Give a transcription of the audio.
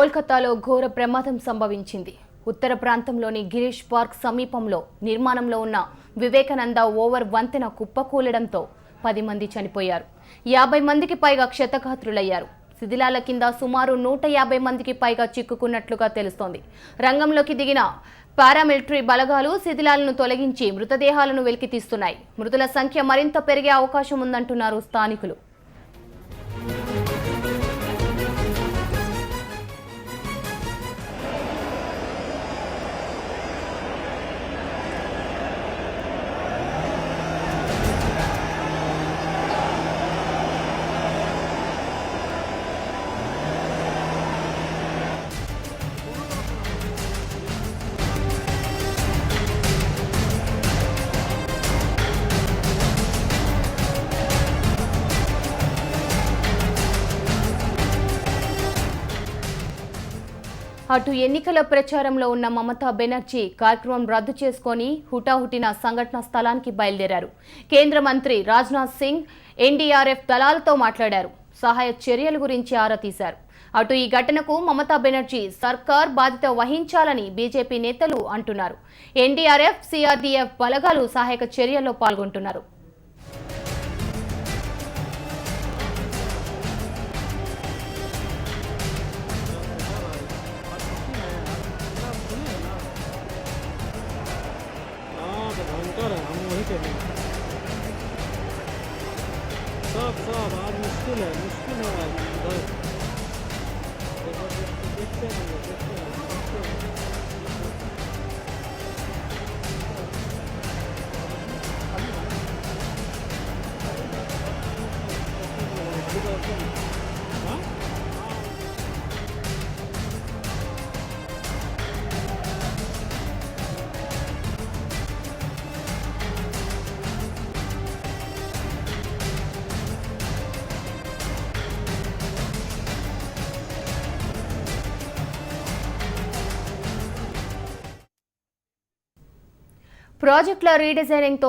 కోల్కతాలో ఘోర ప్రమాదం సంభవించింది. ఉత్తర ప్రాంతంలోని గిరీష్ పార్క్ సమీపంలో నిర్మాణంలో ఉన్న వివేకానంద ఓవర్ వంతెన కుప్పకూలడంతో 10 మంది చనిపోయారు. 50 మందికి పైగా క్షతగాత్రులయ్యారు. శిథిలాల కింద సుమారు 150 మందికి పైగా చిక్కుకున్నట్లుగా తెలుస్తోంది. రంగంలోకి దిగిన పారామిలిటరీ బలగాలు శిథిలాలను తొలగించి మృతదేహాలను వెలికితీస్తున్నాయి. మృతుల సంఖ్య మరింత పెరిగే అవకాశం ఉందంటున్నారు స్థానికులు. అటు ఎన్నికల ప్రచారంలో ఉన్న మమతా బెనర్జీ కార్యక్రమం రద్దు చేసుకొని హుటాహుటిన సంఘటన స్థలానికి బయలుదేరారు. కేంద్ర మంత్రి రాజ్నాథ్ సింగ్ ఎన్డీఆర్ఎఫ్ దళాలతో మాట్లాడారు. సహాయ చర్యల గురించి ఆరా తీశారు. అటు ఈ ఘటనకు మమతా బెనర్జీ సర్కార్ బాధ్యత వహించాలని బీజేపీ నేతలు అంటున్నారు. ఎన్డీఆర్ఎఫ్, సిఆర్డీఎఫ్ బలగాలు సహాయక చర్యల్లో పాల్గొంటున్నారు. सब आज मुश्किल है आज बस देखते हैं ప్రాజెక్టుల రీడిజైనింగ్ తో